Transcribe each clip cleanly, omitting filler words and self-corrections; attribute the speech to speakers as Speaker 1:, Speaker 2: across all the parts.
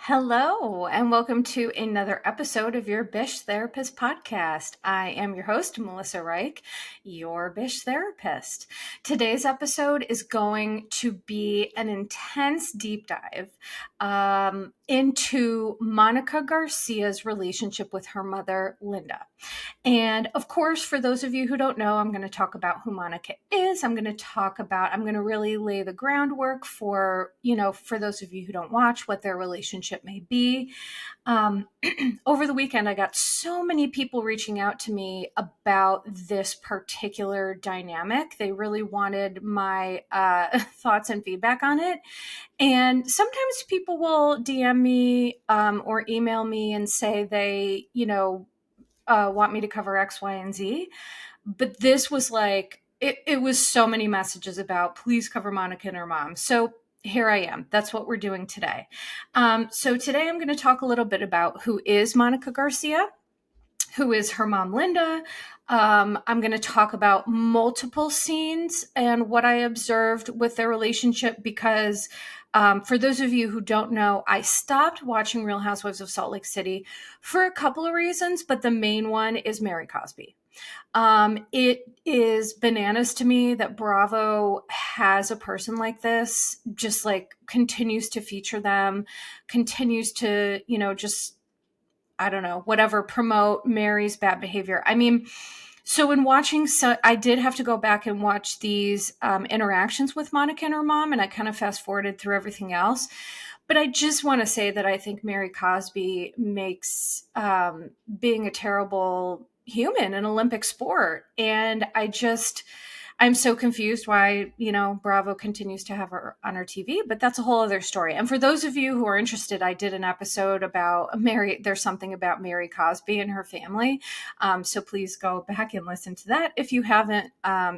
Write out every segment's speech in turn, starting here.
Speaker 1: Hello, and welcome to another episode of your Bish Therapist podcast. I am your host, Melissa Reich, your Bish therapist. Today's episode is going to be an intense deep dive into Monica Garcia's relationship with her mother, Linda. And of course, for those of you who don't know, I'm going to talk about who Monica is. I'm going to really lay the groundwork for, for those of you who don't watch, what their relationship may be. Over the weekend, I got so many people reaching out to me about this particular dynamic. They really wanted my thoughts and feedback on it. And sometimes people will DM me or email me and say they, want me to cover X, Y, and Z. But this was like, it was so many messages about please cover Monica and her mom. So here I am. That's what we're doing today. So today I'm going to talk a little bit about who is Monica Garcia, who is her mom, Linda. I'm going to talk about multiple scenes and what I observed with their relationship because for those of you who don't know, I stopped watching Real Housewives of Salt Lake City for a couple of reasons, but the main one is Mary Cosby. It is bananas to me that Bravo has a person like this, just like continues to feature them, continues to, I don't know, whatever, promote Mary's bad behavior. I mean, so in watching, I did have to go back and watch these interactions with Monica and her mom, and I kind of fast forwarded through everything else. But I just want to say that I think Mary Cosby makes being a terrible human an Olympic sport. And I'm so confused why, Bravo continues to have her on her TV, but that's a whole other story. And for those of you who are interested, I did an episode about there's something about Mary Cosby and her family. So please go back and listen to that. If you haven't,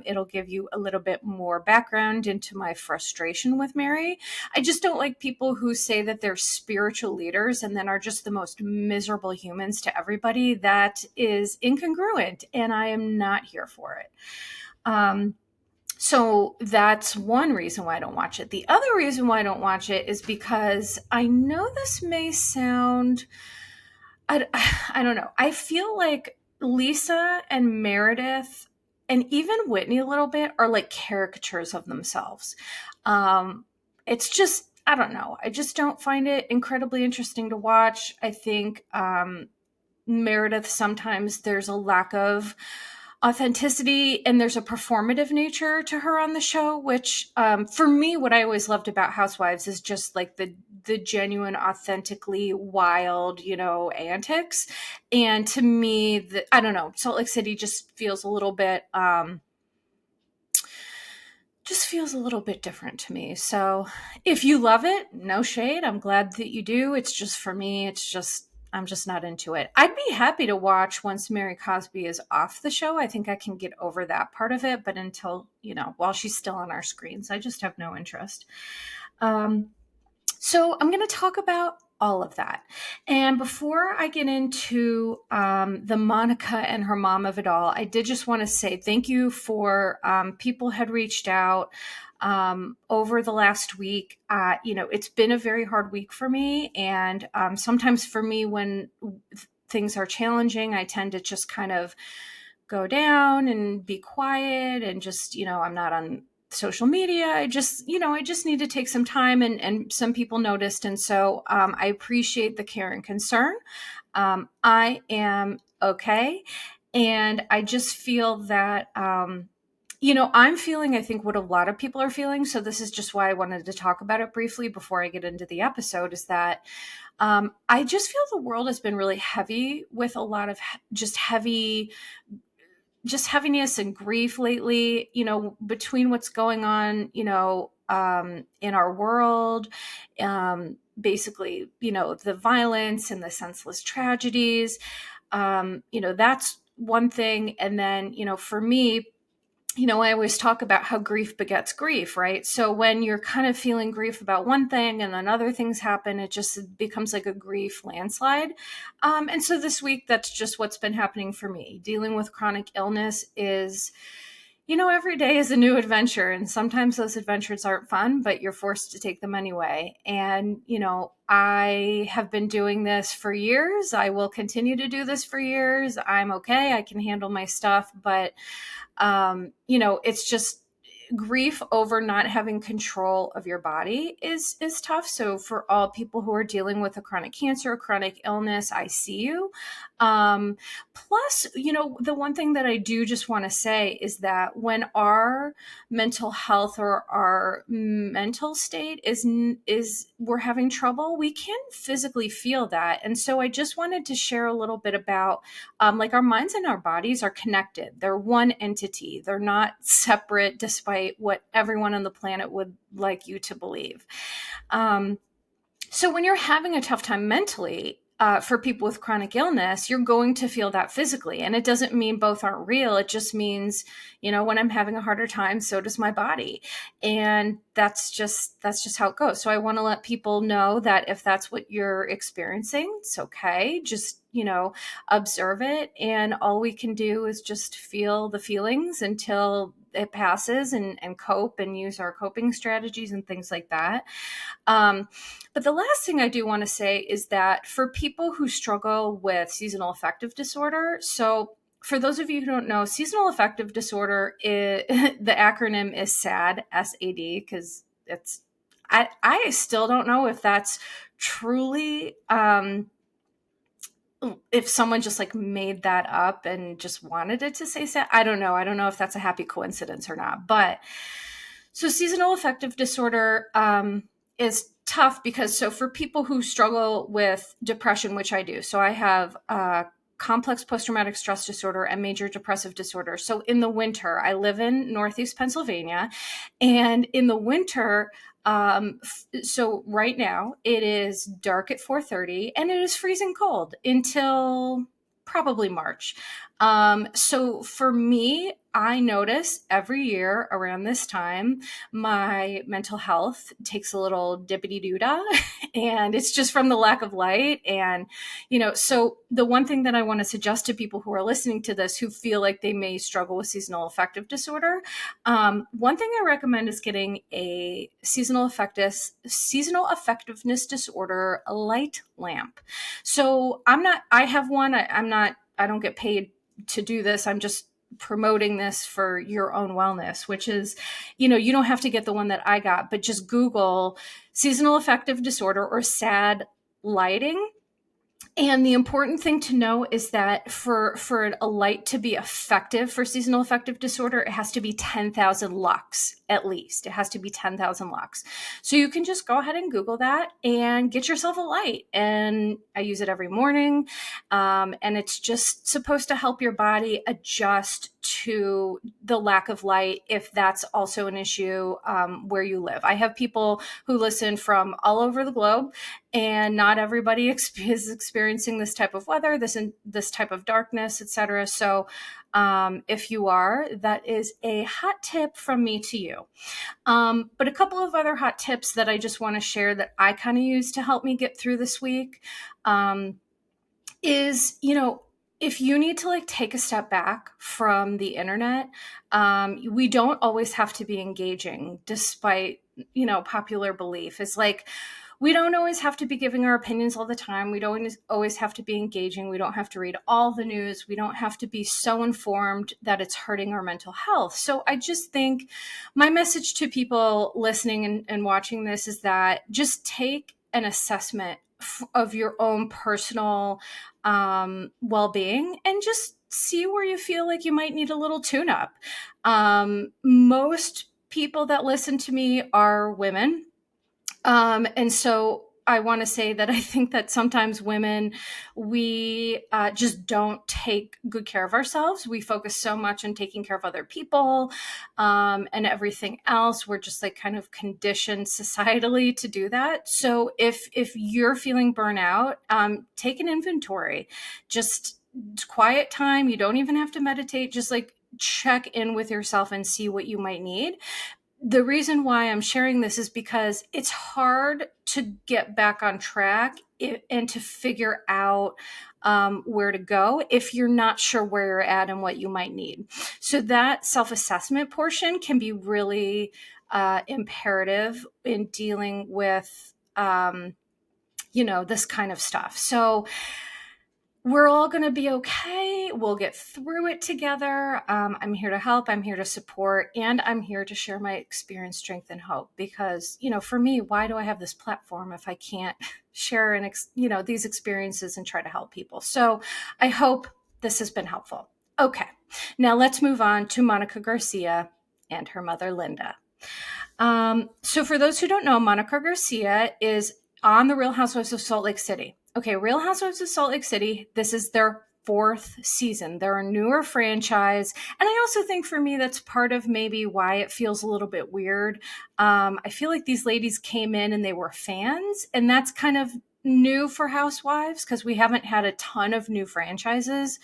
Speaker 1: it'll give you a little bit more background into my frustration with Mary. I just don't like people who say that they're spiritual leaders and then are just the most miserable humans to everybody. That is incongruent, and I am not here for it. So that's one reason why I don't watch it. The other reason why I don't watch it is because I know this may sound, I don't know. I feel like Lisa and Meredith and even Whitney a little bit are like caricatures of themselves. It's just, I don't know. I just don't find it incredibly interesting to watch. I think Meredith, sometimes there's a lack of authenticity and there's a performative nature to her on the show, which for me, what I always loved about Housewives is just like the genuine, authentically wild, antics. And to me, I don't know, Salt Lake City just feels a little bit different to me. So if you love it, no shade. I'm glad that you do. It's just, for me, I'm just not into it. I'd be happy to watch once Mary Cosby is off the show. I think I can get over that part of it. But until, while she's still on our screens, I just have no interest. So I'm going to talk about all of that. And before I get into the Monica and her mom of it all, I did just want to say thank you for people had reached out over the last week. It's been a very hard week for me. And sometimes for me, when things are challenging, I tend to just kind of go down and be quiet and just, I'm not on social media. I just need to take some time, and some people noticed. And so I appreciate the care and concern. I am okay. And I just feel that, I'm feeling, I think, what a lot of people are feeling. So this is just why I wanted to talk about it briefly before I get into the episode, is that I just feel the world has been really heavy with a lot of just heaviness and grief lately, between what's going on, in our world, basically, the violence and the senseless tragedies, that's one thing. And then, for me, I always talk about how grief begets grief, right? So when you're kind of feeling grief about one thing and then other things happen, it just becomes like a grief landslide. And so this week, that's just what's been happening for me. Dealing with chronic illness is Every day is a new adventure, and sometimes those adventures aren't fun, but you're forced to take them anyway. And, I have been doing this for years. I will continue to do this for years. I'm okay. I can handle my stuff, but, it's just grief over not having control of your body is tough. So for all people who are dealing with a chronic cancer, a chronic illness, I see you. Plus, the one thing that I do just want to say is that when our mental health or our mental state is we're having trouble, we can physically feel that. And so I just wanted to share a little bit about like our minds and our bodies are connected. They're one entity. They're not separate, despite what everyone on the planet would like you to believe. So when you're having a tough time mentally, for people with chronic illness, you're going to feel that physically. And it doesn't mean both aren't real. It just means, when I'm having a harder time, so does my body. And that's just how it goes. So I want to let people know that if that's what you're experiencing, it's okay. Just, observe it. And all we can do is just feel the feelings until it passes and cope and use our coping strategies and things like that. But the last thing I do want to say is that for people who struggle with seasonal affective disorder, so for those of you who don't know, seasonal affective disorder, the acronym is SAD, S-A-D, because I still don't know if that's truly, if someone just like made that up and just wanted it to say SAD. I don't know. I don't know if that's a happy coincidence or not. But so seasonal affective disorder is tough because for people who struggle with depression, which I do, so I have complex post-traumatic stress disorder and major depressive disorder. So in the winter, I live in Northeast Pennsylvania, and in the winter, so right now it is dark at 4:30 and it is freezing cold until probably March. So for me, I notice every year around this time, my mental health takes a little dippity doo-dah, and it's just from the lack of light. And, so the one thing that I want to suggest to people who are listening to this who feel like they may struggle with seasonal affective disorder, one thing I recommend is getting a seasonal affectiveness disorder light lamp. So I have one. I don't get paid to do this. I'm just promoting this for your own wellness, which is, you don't have to get the one that I got, but just Google seasonal affective disorder or SAD lighting. And the important thing to know is that for a light to be effective for seasonal affective disorder, it has to be 10,000 lux at least. It has to be 10,000 lux. So you can just go ahead and Google that and get yourself a light. And I use it every morning. And it's just supposed to help your body adjust to the lack of light if that's also an issue where you live. I have people who listen from all over the globe, and not everybody is experiencing this type of weather, this type of darkness, etc. So if you are, that is a hot tip from me to you. But a couple of other hot tips that I just want to share that I kind of use to help me get through this week is, if you need to take a step back from the internet, we don't always have to be engaging, despite, popular belief. It's like, we don't always have to be giving our opinions all the time. We don't always have to be engaging. We don't have to read all the news. We don't have to be so informed that it's hurting our mental health. So I just think my message to people listening and watching this is that just take an assessment of your own personal well-being and just see where you feel like you might need a little tune-up. Most people that listen to me are women. And so I want to say that I think that sometimes women, we just don't take good care of ourselves. We focus so much on taking care of other people and everything else. We're just kind of conditioned societally to do that. So if you're feeling burnout, take an inventory. Just quiet time. You don't even have to meditate. Just check in with yourself and see what you might need. the reason why I'm sharing this is because it's hard to get back on track and to figure out where to go if you're not sure where you're at and what you might need. So that self-assessment portion can be really imperative in dealing with, this kind of stuff. So we're all going to be okay. We'll get through it together. I'm here to help. I'm here to support. And I'm here to share my experience, strength, and hope. Because, for me, why do I have this platform if I can't share these experiences and try to help people? So I hope this has been helpful. Okay, now let's move on to Monica Garcia and her mother, Linda. So for those who don't know, Monica Garcia is on the Real Housewives of Salt Lake City. Okay, Real Housewives of Salt Lake City, this is their 4th season. They're a newer franchise. And I also think for me, that's part of maybe why it feels a little bit weird. I feel like these ladies came in and they were fans, and that's kind of new for Housewives because we haven't had a ton of new franchises.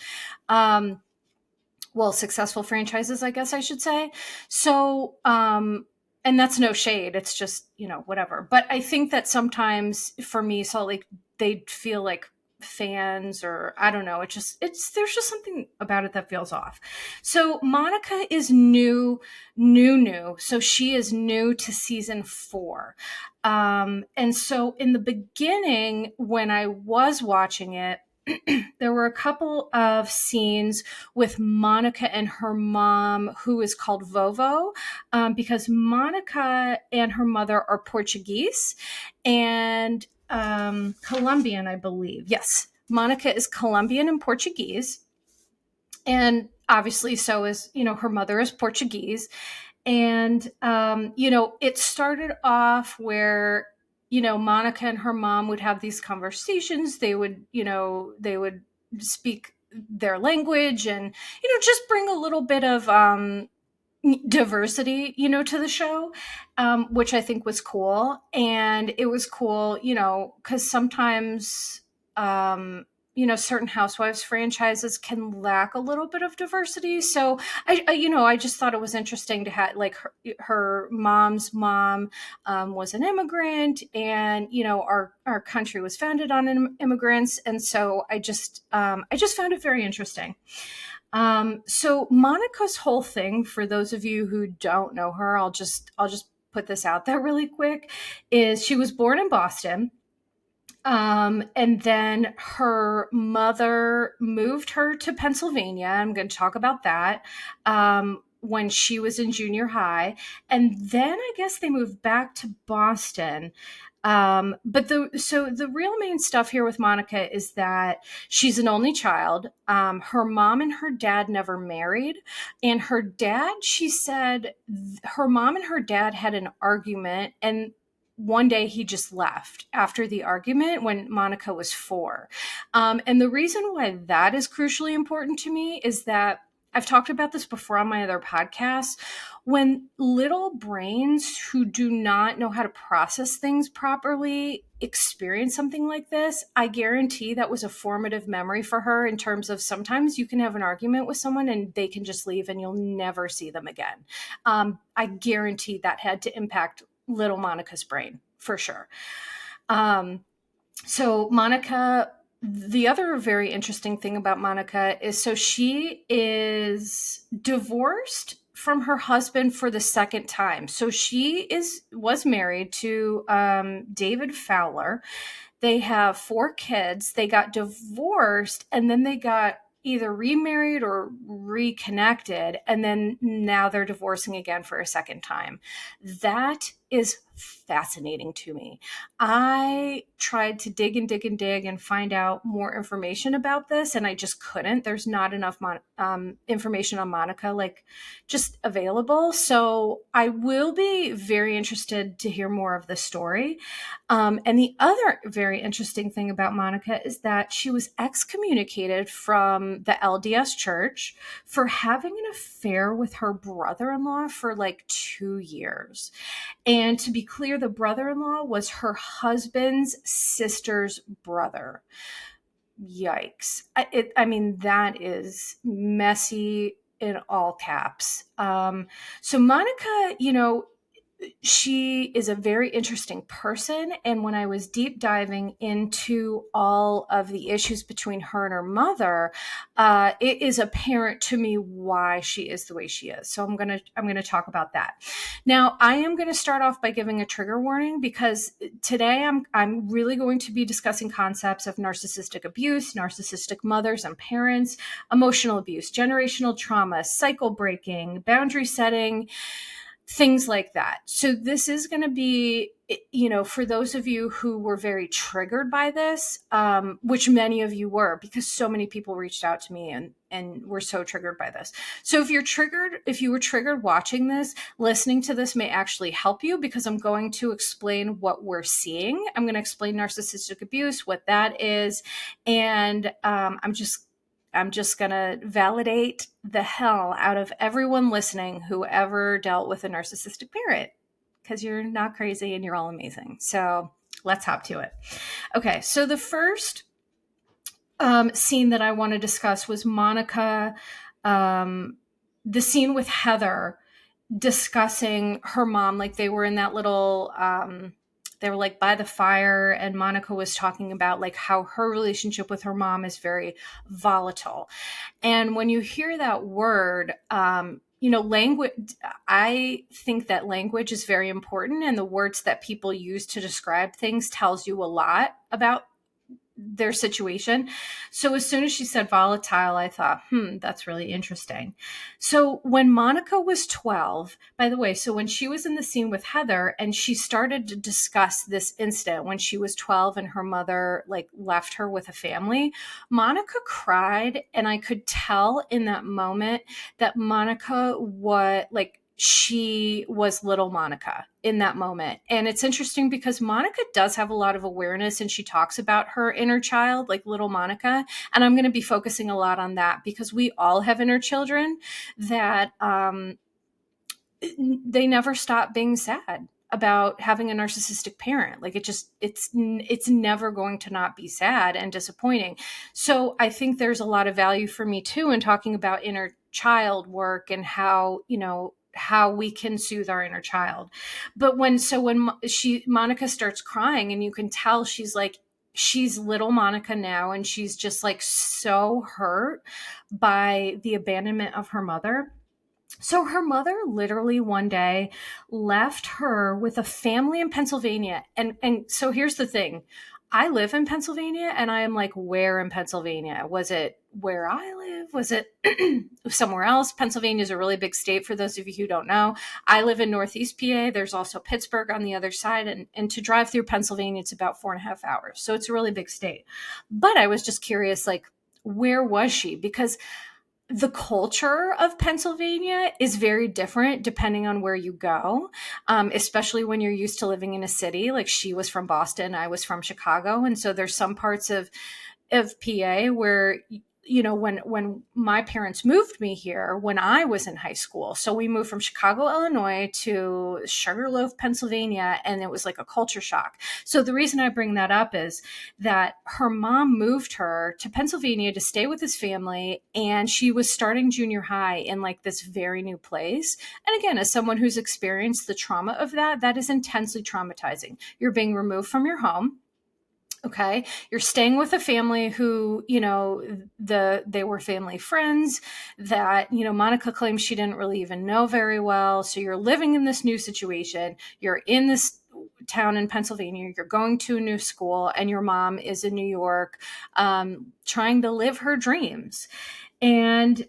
Speaker 1: Successful franchises, I guess I should say. So, and that's no shade. It's just, whatever. But I think that sometimes for me, Salt Lake, they feel like fans, or I don't know. There's just something about it that feels off. So Monica is new. So she is new to season 4. And so in the beginning, when I was watching it, there were a couple of scenes with Monica and her mom, who is called Vovo, because Monica and her mother are Portuguese and Colombian, I believe. Yes, Monica is Colombian and Portuguese. And obviously so is, her mother is Portuguese. And, it started off where Monica and her mom would have these conversations. They would speak their language and, just bring a little bit of diversity, to the show, which I think was cool. And it was cool, because sometimes, certain Housewives franchises can lack a little bit of diversity. So I just thought it was interesting to have, like, her mom's mom was an immigrant, and our country was founded on immigrants, and so I just found it very interesting. So Monica's whole thing, for those of you who don't know her, I'll just put this out there really quick, is she was born in Boston. And then her mother moved her to Pennsylvania. I'm going to talk about that. When she was in junior high. And then I guess they moved back to Boston. But the real main stuff here with Monica is that she's an only child. Her mom and her dad never married. And her dad, she said, her mom and her dad had an argument, and one day he just left after the argument when Monica was 4. And the reason why that is crucially important to me is that I've talked about this before on my other podcasts. When little brains who do not know how to process things properly experience something like this, I guarantee that was a formative memory for her, in terms of sometimes you can have an argument with someone and they can just leave and you'll never see them again. I guarantee that had to impact little Monica's brain for sure. So Monica, the other very interesting thing about Monica is, so she is divorced from her husband for the 2nd time. So she was married to David Fowler. They have 4 kids. They got divorced, and then they got either remarried or reconnected, and then now they're divorcing again for a 2nd time. That is fascinating to me. I tried to dig and find out more information about this, and I just couldn't. There's not enough information on Monica, like, just available. So I will be very interested to hear more of the story. And the other very interesting thing about Monica is that she was excommunicated from the LDS church for having an affair with her brother-in-law for like 2 years. And to be clear, the brother-in-law was her husband's sister's brother. Yikes. I mean, that is messy in all caps. So Monica, she is a very interesting person. And when I was deep diving into all of the issues between her and her mother, it is apparent to me why she is the way she is. So I'm gonna talk about that. Now, I am going to start off by giving a trigger warning, because today I'm really going to be discussing concepts of narcissistic abuse, narcissistic mothers and parents, emotional abuse, generational trauma, cycle breaking, boundary setting, things like that. So this is going to be, for those of you who were very triggered by this, which many of you were, because so many people reached out to me and were so triggered by this. So if you were triggered watching this, listening to this may actually help you, because I'm going to explain what we're seeing. I'm going to explain narcissistic abuse, what that is. And I'm just going to validate the hell out of everyone listening who ever dealt with a narcissistic parent, because you're not crazy and you're all amazing. So let's hop to it. Okay, so the first scene that I want to discuss was Monica, the scene with Heather discussing her mom. Like, they were in that little... they were like by the fire, and Monica was talking about like how her relationship with her mom is very volatile. And when you hear that word, language, I think that language is very important, and the words that people use to describe things tells you a lot about their situation. So as soon as she said volatile, I thought, that's really interesting. So when Monica was 12, by the way, so when she was in the scene with Heather and she started to discuss this incident when she was 12 and her mother like left her with a family, Monica cried. And I could tell in that moment that Monica she was little Monica in that moment. And it's interesting because Monica does have a lot of awareness, and she talks about her inner child, like little Monica. And I'm going to be focusing a lot on that, because we all have inner children that they never stop being sad about having a narcissistic parent. Like it's never going to not be sad and disappointing. So I think there's a lot of value for me too in talking about inner child work and how we can soothe our inner child. But when Monica starts crying, and you can tell she's little Monica now, and she's just like so hurt by the abandonment of her mother. So her mother literally one day left her with a family in Pennsylvania. And so here's the thing. I live in Pennsylvania, and I am like, where in Pennsylvania? Was it where I live? Was it somewhere else? Pennsylvania is a really big state, for those of you who don't know. I live in Northeast PA. There's also Pittsburgh on the other side. And to drive through Pennsylvania, it's about 4.5 hours. So it's a really big state. But I was just curious, like, where was she? Because the culture of Pennsylvania is very different depending on where you go, especially when you're used to living in a city. Like, she was from Boston, I was from Chicago. And so there's some parts of PA where, when my parents moved me here when I was in high school. So we moved from Chicago, Illinois to Sugarloaf, Pennsylvania, and it was like a culture shock. So the reason I bring that up is that her mom moved her to Pennsylvania to stay with his family, and she was starting junior high in like this very new place. And again, as someone who's experienced the trauma of that is intensely traumatizing. You're being removed from your home. Okay. You're staying with a family who, they were family friends that, Monica claims she didn't really even know very well. So you're living in this new situation. You're in this town in Pennsylvania. You're going to a new school, and your mom is in New York, trying to live her dreams. And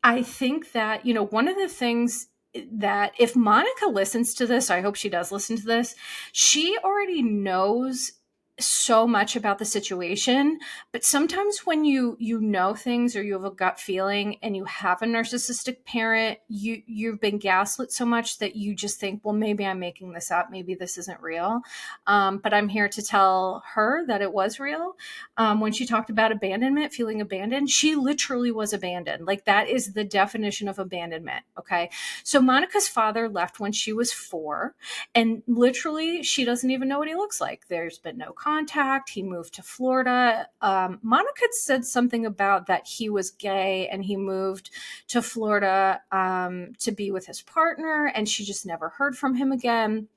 Speaker 1: I think that, one of the things that if Monica listens to this, I hope she does listen to this, she already knows so much about the situation. But sometimes when you know things, or you have a gut feeling, and you have a narcissistic parent, you've been gaslit so much that you just think, well, maybe I'm making this up, maybe this isn't real. But I'm here to tell her that it was real. When she talked about abandonment, feeling abandoned, she literally was abandoned. Like, that is the definition of abandonment. Okay. So Monica's father left when she was 4, and literally she doesn't even know what he looks like. There's been no contact. He moved to Florida. Monica said something about that he was gay and he moved to Florida to be with his partner, and she just never heard from him again.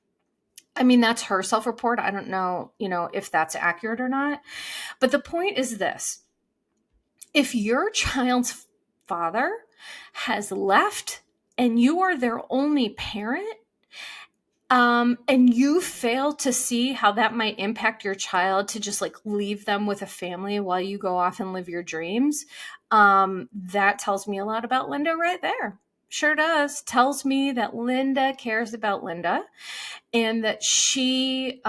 Speaker 1: I mean, that's her self-report. I don't know, if that's accurate or not. But the point is this. If your child's father has left and you are their only parent, and you fail to see how that might impact your child to just like leave them with a family while you go off and live your dreams, that tells me a lot about Linda right there. Sure does. Tells me that Linda cares about Linda and that she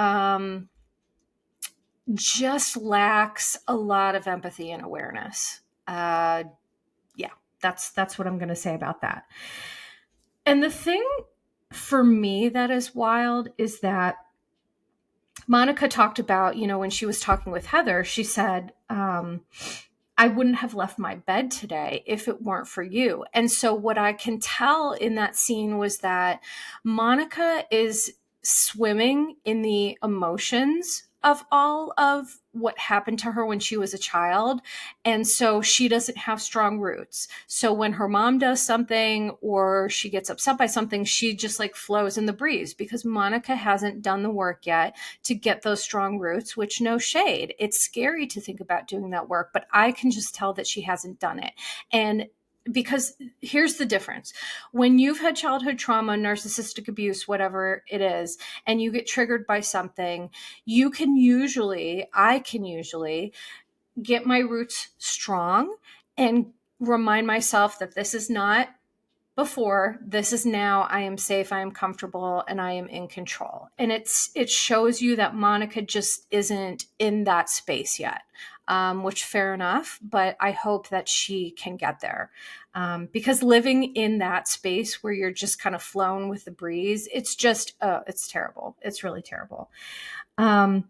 Speaker 1: just lacks a lot of empathy and awareness. Yeah, that's what I'm going to say about that. And the thing for me that is wild is that Monica talked about, when she was talking with Heather, she said, I wouldn't have left my bed today if it weren't for you. And so what I can tell in that scene was that Monica is swimming in the emotions of all of what happened to her when she was a child. And so she doesn't have strong roots. So when her mom does something or she gets upset by something, she just like flows in the breeze because Monica hasn't done the work yet to get those strong roots, which no shade. It's scary to think about doing that work, but I can just tell that she hasn't done it. And because here's the difference. When you've had childhood trauma, narcissistic abuse, whatever it is, and you get triggered by something, I can usually get my roots strong and remind myself that this is not before, this is now. I am safe, I am comfortable, and I am in control. And it shows you that Monica just isn't in that space yet, which fair enough, but I hope that she can get there. Because living in that space where you're just kind of flown with the breeze, it's just, it's terrible. It's really terrible. So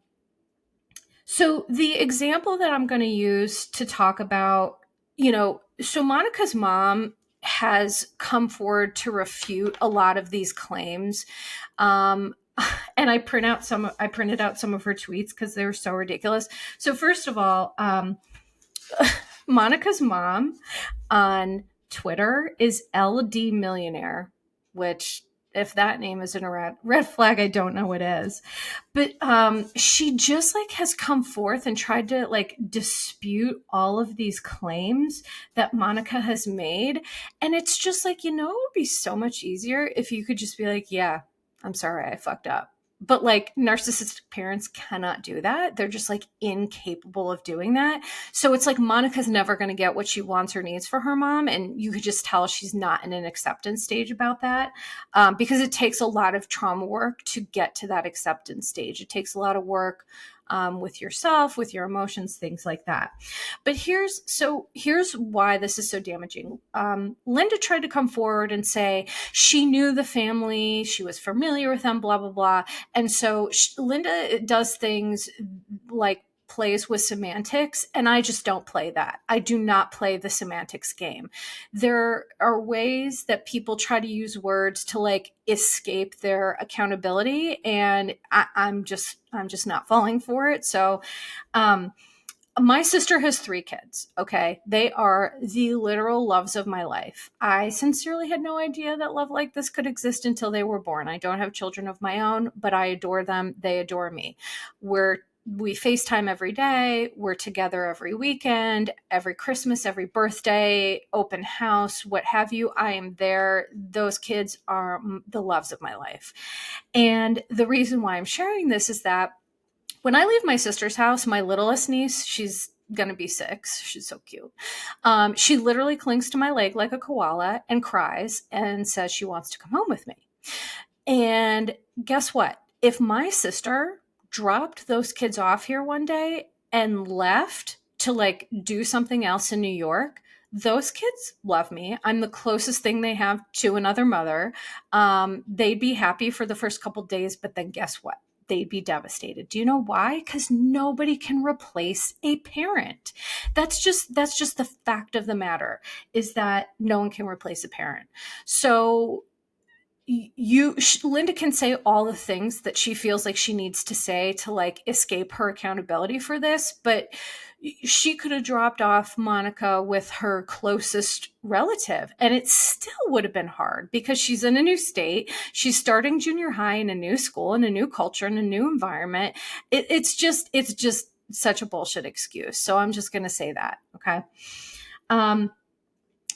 Speaker 1: the example that I'm going to use to talk about, so Monica's mom has come forward to refute a lot of these claims. And I printed out some of her tweets because they were so ridiculous. So first of all, Monica's mom on Twitter is LD Millionaire, which if that name isn't a red flag, I don't know what is. But she just like has come forth and tried to like dispute all of these claims that Monica has made. And it's just like, it would be so much easier if you could just be like, yeah, I'm sorry, I fucked up. But like narcissistic parents cannot do that. They're just like incapable of doing that. So it's like Monica's never going to get what she wants or needs for her mom. And you could just tell she's not in an acceptance stage about that, because it takes a lot of trauma work to get to that acceptance stage. It takes a lot of work with yourself, with your emotions, things like that. But here's why this is so damaging. Linda tried to come forward and say she knew the family, she was familiar with them, blah, blah, blah. And so Linda does things like plays with semantics, and I just don't play that. I do not play the semantics game. There are ways that people try to use words to like escape their accountability, and I'm just not falling for it. So my sister has 3 kids, okay? They are the literal loves of my life. I sincerely had no idea that love like this could exist until they were born. I don't have children of my own, but I adore them. They adore me. We FaceTime every day. We're together every weekend, every Christmas, every birthday, open house, what have you. I am there. Those kids are the loves of my life. And the reason why I'm sharing this is that when I leave my sister's house, my littlest niece, she's going to be 6. She's so cute. She literally clings to my leg like a koala and cries and says she wants to come home with me. And guess what? If my sister dropped those kids off here one day and left to like do something else in New York, those kids love me. I'm the closest thing they have to another mother. They'd be happy for the first couple days, but then guess what? They'd be devastated. Do you know why? Because nobody can replace a parent. That's just the fact of the matter, is that no one can replace a parent. So Linda can say all the things that she feels like she needs to say to like escape her accountability for this, but she could have dropped off Monica with her closest relative, and it still would have been hard because she's in a new state. She's starting junior high in a new school, in a new culture, in a new environment. It's just such a bullshit excuse. So I'm just going to say that. Okay.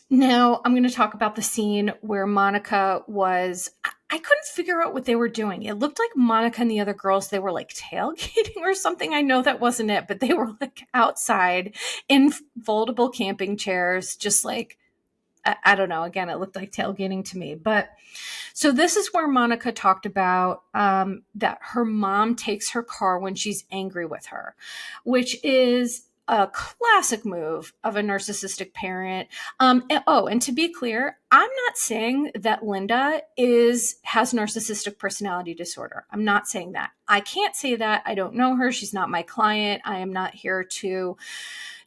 Speaker 1: Now I'm going to talk about the scene where Monica was. I couldn't figure out what they were doing. It looked like Monica and the other girls, they were like tailgating or something. I know that wasn't it, but they were like outside in foldable camping chairs, just like, I don't know. Again, it looked like tailgating to me. But so this is where Monica talked about that her mom takes her car when she's angry with her, which is a classic move of a narcissistic parent. And to be clear, I'm not saying that Linda has narcissistic personality disorder. I'm not saying that. I can't say that. I don't know her. She's not my client. I am not here to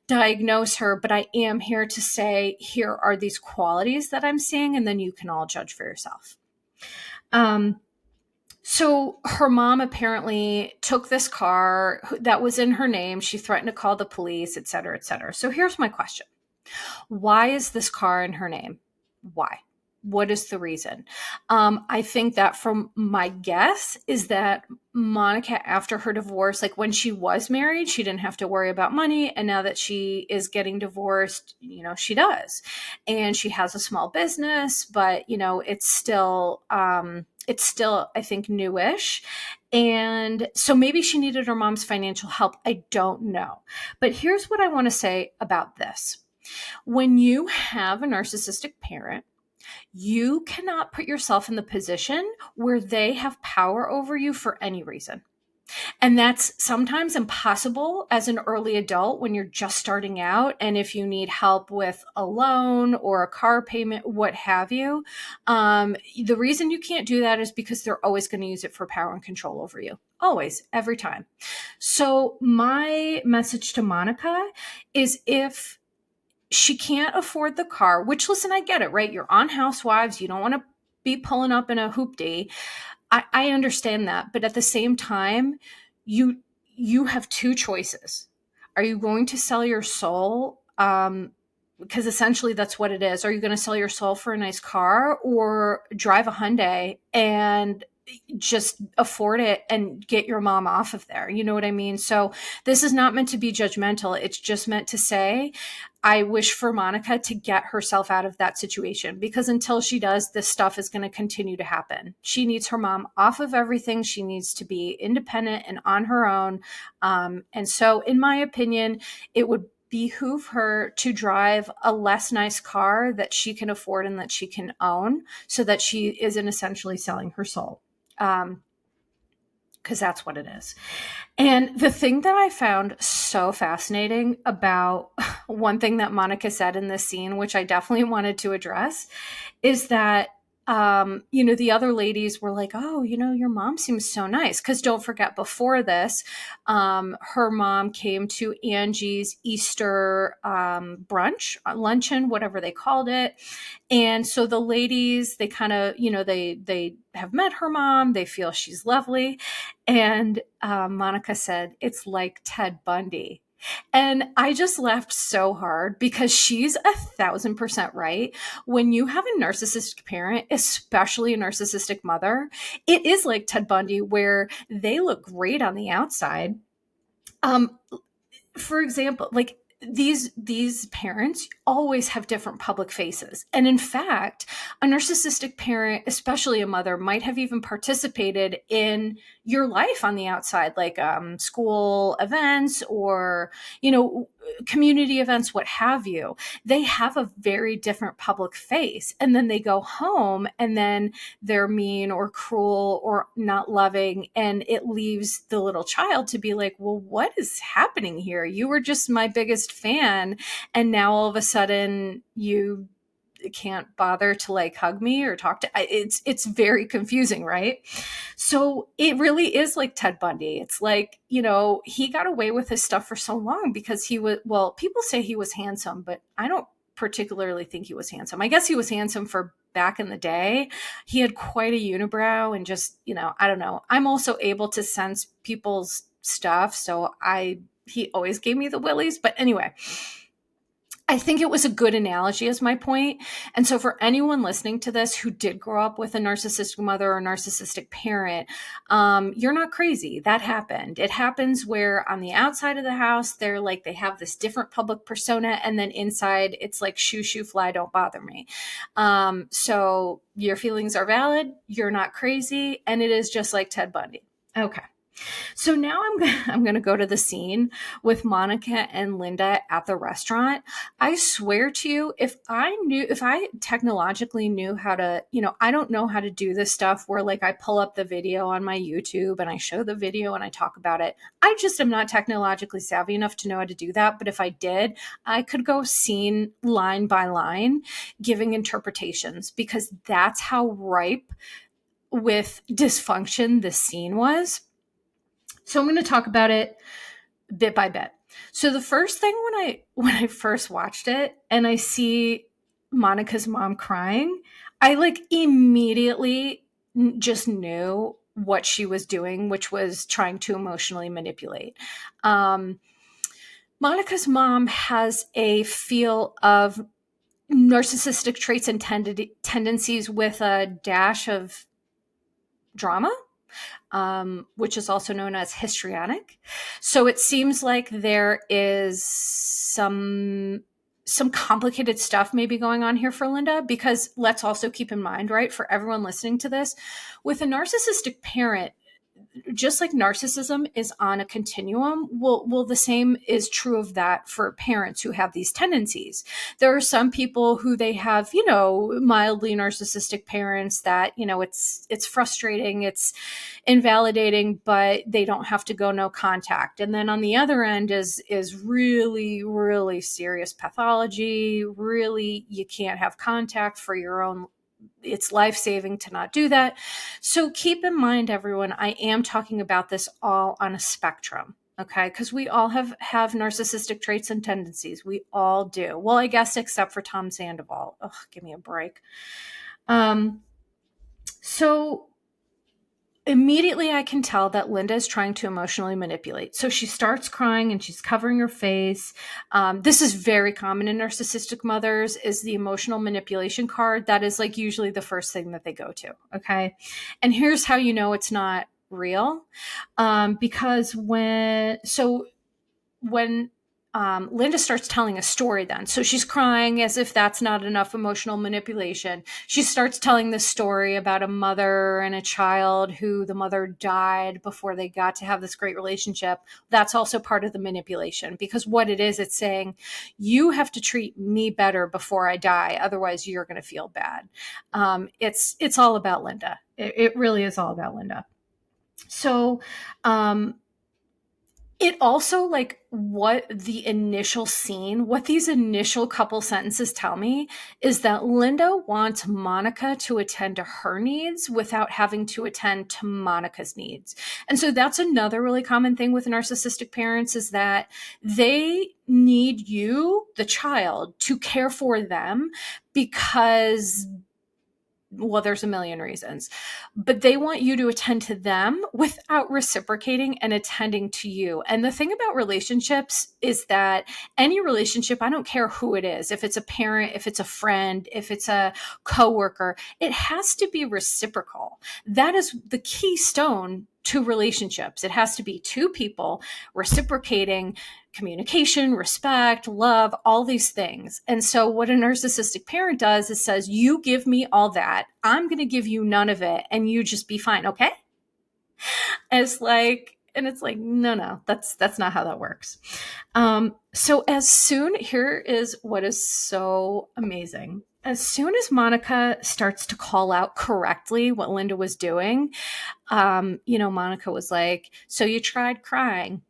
Speaker 1: diagnose her, but I am here to say, here are these qualities that I'm seeing, and then you can all judge for yourself. So her mom apparently took this car that was in her name. She threatened to call the police, et cetera, et cetera. So here's my question. Why is this car in her name? Why? What is the reason? I think that from my guess is that Monica, after her divorce, like when she was married, she didn't have to worry about money. And now that she is getting divorced, she does. And she has a small business, but, it's still, I think, newish. And so maybe she needed her mom's financial help. I don't know. But here's what I want to say about this. When you have a narcissistic parent, you cannot put yourself in the position where they have power over you for any reason. And that's sometimes impossible as an early adult when you're just starting out. And if you need help with a loan or a car payment, what have you, the reason you can't do that is because they're always going to use it for power and control over you. Always, every time. So my message to Monica is, if she can't afford the car, which, listen, I get it, right? You're on Housewives. You don't want to be pulling up in a hoopty. I understand that. But at the same time, you have two choices. Are you going to sell your soul? Because essentially that's what it is. Are you going to sell your soul for a nice car, or drive a Hyundai and just afford it and get your mom off of there? You know what I mean? So this is not meant to be judgmental. It's just meant to say, I wish for Monica to get herself out of that situation, because until she does, this stuff is going to continue to happen. She needs her mom off of everything. She needs to be independent and on her own. And so in my opinion, it would behoove her to drive a less nice car that she can afford and that she can own, so that she isn't essentially selling her soul. Because that's what it is. And the thing that I found so fascinating about one thing that Monica said in this scene, which I definitely wanted to address, is that the other ladies were like, oh, your mom seems so nice. Because don't forget, before this, her mom came to Angie's Easter brunch, luncheon, whatever they called it. And so the ladies, they kind of, they have met her mom. They feel she's lovely. And Monica said, it's like Ted Bundy. And I just laughed so hard, because she's 1,000% right. When you have a narcissistic parent, especially a narcissistic mother, it is like Ted Bundy, where they look great on the outside. For example, like these parents always have different public faces. And in fact, a narcissistic parent, especially a mother, might have even participated in your life on the outside, like school events or, community events, what have you. They have a very different public face. And then they go home and then they're mean or cruel or not loving. And it leaves the little child to be like, well, what is happening here? You were just my biggest fan. And now all of a sudden you can't bother to like hug me or talk to. It's very confusing, right? So it really is like Ted Bundy. It's like, he got away with his stuff for so long because he was, well, people say he was handsome, but I don't particularly think he was handsome. I guess he was handsome for back in the day. He had quite a unibrow and just, I don't know. I'm also able to sense people's stuff. So he always gave me the willies. But anyway, I think it was a good analogy is my point. And so for anyone listening to this who did grow up with a narcissistic mother or narcissistic parent, you're not crazy. That happened. It happens where on the outside of the house, they have this different public persona. And then inside it's like shoo, shoo, fly, don't bother me. So your feelings are valid. You're not crazy. And it is just like Ted Bundy. Okay. So now I'm going to go to the scene with Monica and Linda at the restaurant. I swear to you, if I technologically knew how to, I don't know how to do this stuff where like I pull up the video on my YouTube and I show the video and I talk about it. I just am not technologically savvy enough to know how to do that. But if I did, I could go scene line by line, giving interpretations, because that's how ripe with dysfunction this scene was. So I'm going to talk about it bit by bit. So the first thing when I first watched it and I see Monica's mom crying, I like immediately just knew what she was doing, which was trying to emotionally manipulate. Monica's mom has a feel of narcissistic traits and tendencies with a dash of drama. Which is also known as histrionic. So it seems like there is some complicated stuff maybe going on here for Linda, because let's also keep in mind, right, for everyone listening to this, with a narcissistic parent, just like narcissism is on a continuum, well, the same is true of that for parents who have these tendencies. There are some people who they have, mildly narcissistic parents that, it's frustrating, it's invalidating, but they don't have to go no contact. And then on the other end is really, really serious pathology. Really, you can't have contact for your own. It's life-saving to not do that. So keep in mind, everyone, I am talking about this all on a spectrum, okay? Because we all have narcissistic traits and tendencies. We all do. Well, I guess except for Tom Sandoval. Ugh, give me a break. So immediately I can tell that Linda is trying to emotionally manipulate. So she starts crying and she's covering her face. This is very common in narcissistic mothers, is the emotional manipulation card. That is like usually the first thing that they go to. Okay. And here's how you know it's not real. Because when Linda starts telling a story then. So she's crying as if that's not enough emotional manipulation. She starts telling this story about a mother and a child who the mother died before they got to have this great relationship. That's also part of the manipulation, because what it is, it's saying, you have to treat me better before I die. Otherwise you're going to feel bad. It's all about Linda. It really is all about Linda. So, it also, like, what these initial couple sentences tell me is that Linda wants Monica to attend to her needs without having to attend to Monica's needs. And so that's another really common thing with narcissistic parents, is that they need you, the child, to care for them because, well, there's a million reasons, but they want you to attend to them without reciprocating and attending to you. And the thing about relationships is that any relationship, I don't care who it is, if it's a parent, if it's a friend, if it's a coworker, it has to be reciprocal. That is the keystone to relationships. It has to be two people reciprocating, communication, respect, love, all these things. And so what a narcissistic parent does is says, you give me all that, I'm going to give you none of it, and you just be fine. Okay. And it's like, no, that's not how that works. So here is what is so amazing. As soon as Monica starts to call out correctly what Linda was doing, Monica was like, so you tried crying?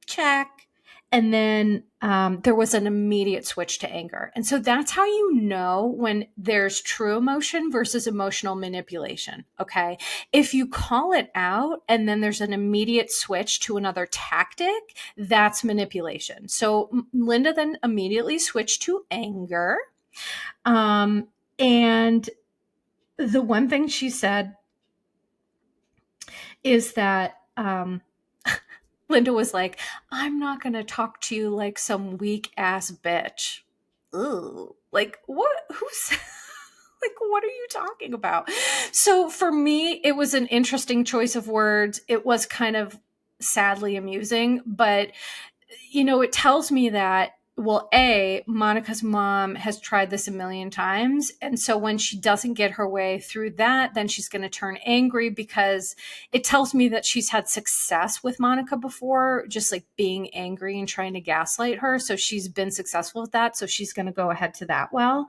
Speaker 1: Check. And then there was an immediate switch to anger. And so that's how you know when there's true emotion versus emotional manipulation. Okay. If you call it out and then there's an immediate switch to another tactic, that's manipulation. So Linda then immediately switched to anger. And the one thing she said is that Linda was like, I'm not going to talk to you like some weak ass bitch. Ooh, like what? Who's like, what are you talking about? So for me, it was an interesting choice of words. It was kind of sadly amusing, but it tells me that, well, Monica's mom has tried this a million times. And so when she doesn't get her way through that, then she's going to turn angry, because it tells me that she's had success with Monica before, just like being angry and trying to gaslight her. So she's been successful with that. So she's going to go ahead to that well.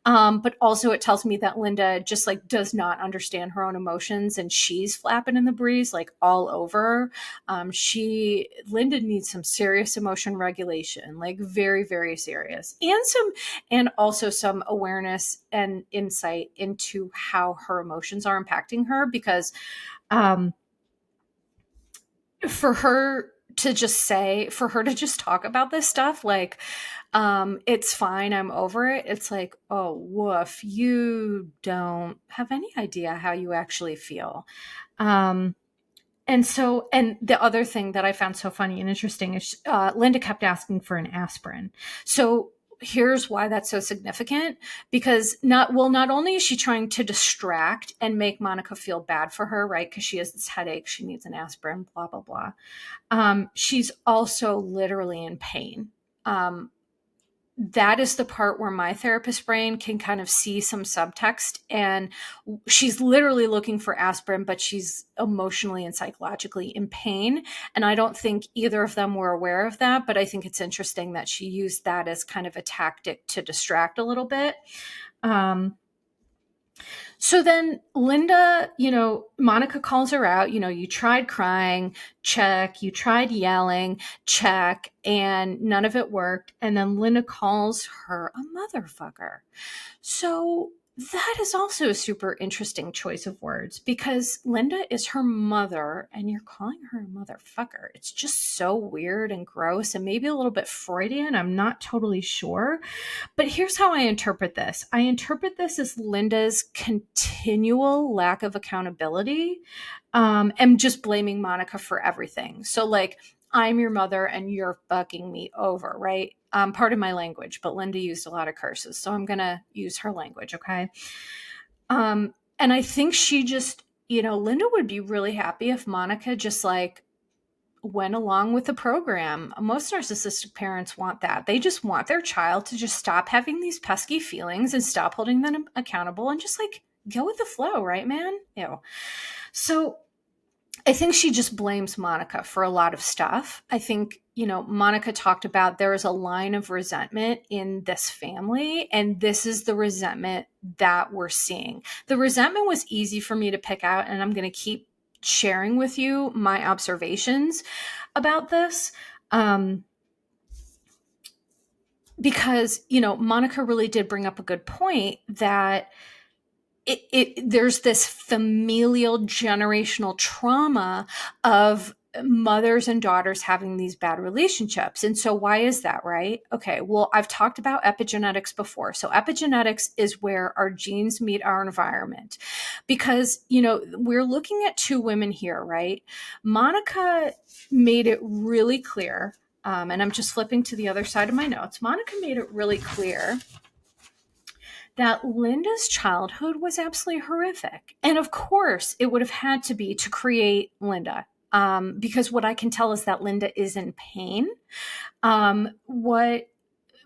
Speaker 1: But also it tells me that Linda just like does not understand her own emotions, and she's flapping in the breeze like all over. Linda needs some serious emotion regulation, like very, very serious, and also some awareness and insight into how her emotions are impacting her, because for her to just talk about this stuff, like, it's fine, I'm over it. It's like, oh, woof, you don't have any idea how you actually feel. And the other thing that I found so funny and interesting is Linda kept asking for an aspirin. So here's why that's so significant, because not only is she trying to distract and make Monica feel bad for her, right? Because she has this headache, she needs an aspirin, blah, blah, blah. She's also literally in pain. That is the part where my therapist brain can kind of see some subtext, and she's literally looking for aspirin, but she's emotionally and psychologically in pain. And I don't think either of them were aware of that, but I think it's interesting that she used that as kind of a tactic to distract a little bit. So then Linda, Monica calls her out, you tried crying, check, you tried yelling, check, and none of it worked. And then Linda calls her a motherfucker. So that is also a super interesting choice of words, because Linda is her mother and you're calling her a motherfucker. It's just so weird and gross and maybe a little bit Freudian. I'm not totally sure. But here's how I interpret this. I interpret this as Linda's continual lack of accountability, and just blaming Monica for everything. So like, I'm your mother and you're fucking me over, right? Pardon my language, but Linda used a lot of curses, so I'm going to use her language, okay? And I think she just, Linda would be really happy if Monica just like went along with the program. Most narcissistic parents want that. They just want their child to just stop having these pesky feelings and stop holding them accountable and just like go with the flow, right, man? Ew. So I think she just blames Monica for a lot of stuff. I think, Monica talked about there is a line of resentment in this family, and this is the resentment that we're seeing. The resentment was easy for me to pick out, and I'm going to keep sharing with you my observations about this. Because, Monica really did bring up a good point that there's this familial generational trauma of mothers and daughters having these bad relationships. And so why is that, right? Okay, well, I've talked about epigenetics before. So epigenetics is where our genes meet our environment, because, we're looking at two women here, right? Monica made it really clear, and I'm just flipping to the other side of my notes. Monica made it really clear that Linda's childhood was absolutely horrific. And of course, it would have had to be to create Linda, because what I can tell is that Linda is in pain. What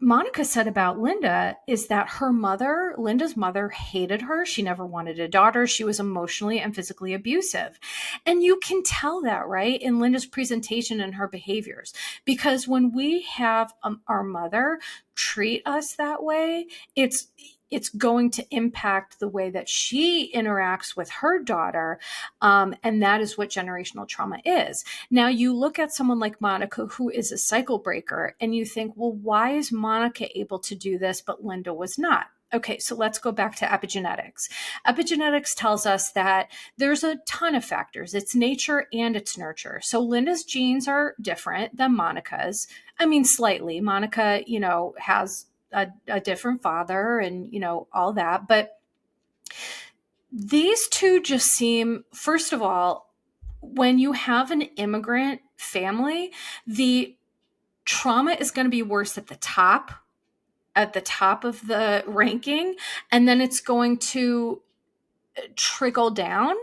Speaker 1: Monica said about Linda is that Linda's mother, hated her. She never wanted a daughter. She was emotionally and physically abusive. And you can tell that, right, in Linda's presentation and her behaviors. Because when we have our mother treat us that way, it's going to impact the way that she interacts with her daughter. And that is what generational trauma is. Now, you look at someone like Monica, who is a cycle breaker, and you think, well, why is Monica able to do this, but Linda was not? Okay, so let's go back to epigenetics. Epigenetics tells us that there's a ton of factors. It's nature and it's nurture. So Linda's genes are different than Monica's. I mean, slightly. Monica, has a different father and, all that. But these two just seem, first of all, when you have an immigrant family, the trauma is going to be worse at the top of the ranking, and then it's going to trickle down.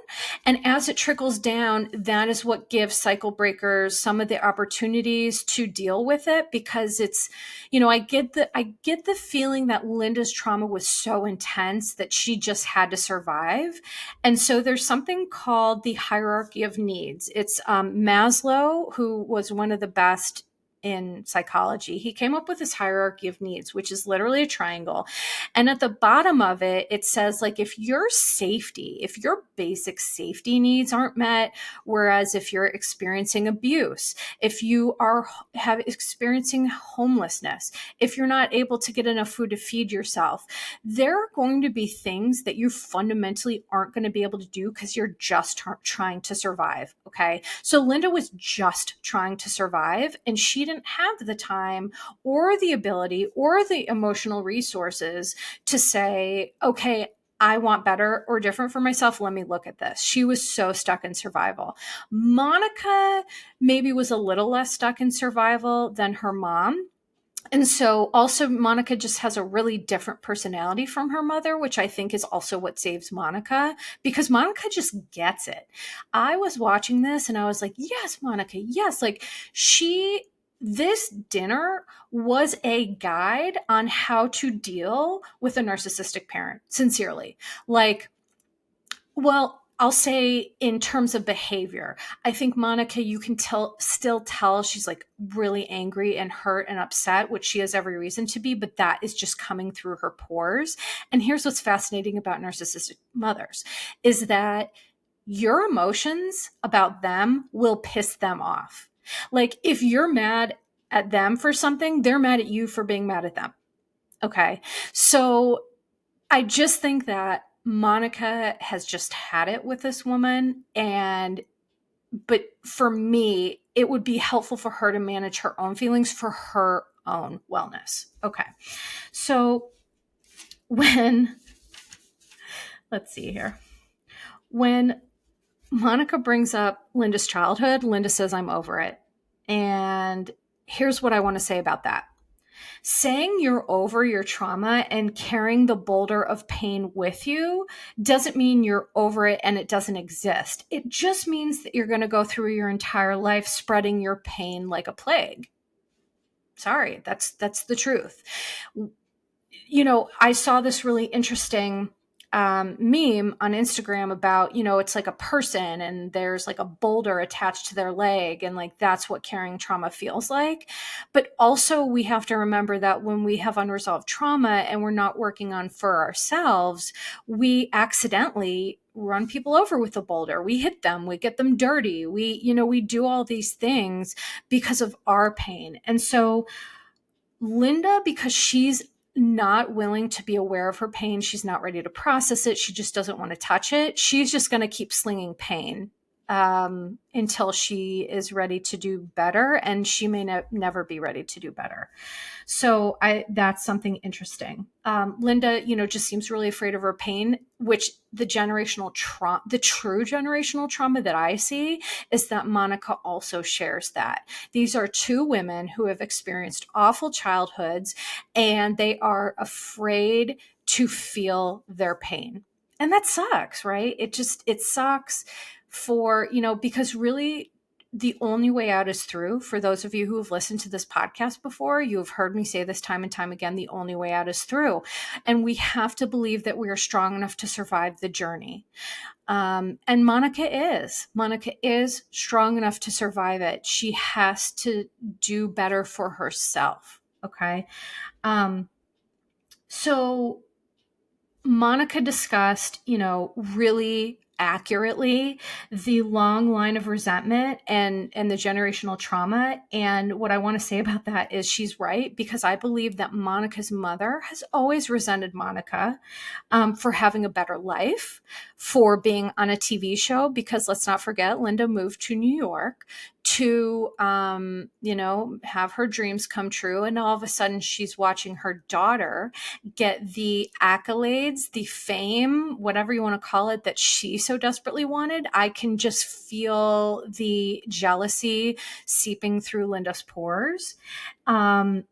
Speaker 1: And as it trickles down, that is what gives cycle breakers some of the opportunities to deal with it, because it's, I get the feeling that Linda's trauma was so intense that she just had to survive. And so there's something called the hierarchy of needs. It's Maslow, who was one of the best in psychology. He came up with this hierarchy of needs, which is literally a triangle. And at the bottom of it, it says, like, if your basic safety needs aren't met, whereas if you're experiencing abuse, if you are experiencing homelessness, if you're not able to get enough food to feed yourself, there are going to be things that you fundamentally aren't going to be able to do because you're just trying to survive. Okay. So Linda was just trying to survive, and she didn't have the time or the ability or the emotional resources to say, okay, I want better or different for myself. Let me look at this. She was so stuck in survival. Monica maybe was a little less stuck in survival than her mom. And so also Monica just has a really different personality from her mother, which I think is also what saves Monica, because Monica just gets it. I was watching this and I was like, yes, Monica, yes. Like this dinner was a guide on how to deal with a narcissistic parent, sincerely. Like, well, I'll say in terms of behavior, I think Monica, you can still tell she's like really angry and hurt and upset, which she has every reason to be, but that is just coming through her pores. And here's what's fascinating about narcissistic mothers is that your emotions about them will piss them off. Like if you're mad at them for something, they're mad at you for being mad at them. Okay. So I just think that Monica has just had it with this woman. But for me, it would be helpful for her to manage her own feelings for her own wellness. Okay. So let's see here. When Monica brings up Linda's childhood, Linda says, I'm over it. And here's what I want to say about that. Saying you're over your trauma and carrying the boulder of pain with you doesn't mean you're over it and it doesn't exist. It just means that you're going to go through your entire life spreading your pain like a plague. Sorry, that's the truth. I saw this really interesting meme on Instagram about, it's like a person and there's like a boulder attached to their leg, and like that's what carrying trauma feels like. But also we have to remember that when we have unresolved trauma and we're not working on for ourselves, we accidentally run people over with a boulder. We hit them, we get them dirty. We do all these things because of our pain. And so Linda, because she's not willing to be aware of her pain, she's not ready to process it, she just doesn't want to touch it, she's just going to keep slinging pain until she is ready to do better, and she may never be ready to do better. So that's something interesting. Linda, just seems really afraid of her pain, which the true generational trauma that I see is that Monica also shares that. These are two women who have experienced awful childhoods, and they are afraid to feel their pain. And that sucks, right? It sucks because really the only way out is through. For those of you who have listened to this podcast before, you have heard me say this time and time again, the only way out is through. And we have to believe that we are strong enough to survive the journey. And Monica is strong enough to survive it. She has to do better for herself. Okay. So Monica discussed, really accurately the long line of resentment and the generational trauma. And what I want to say about that is she's right, because I believe that Monica's mother has always resented Monica for having a better life, for being on a TV show, because let's not forget, Linda moved to New York to, have her dreams come true. And all of a sudden she's watching her daughter get the accolades, the fame, whatever you want to call it, that she so desperately wanted. I can just feel the jealousy seeping through Linda's pores. And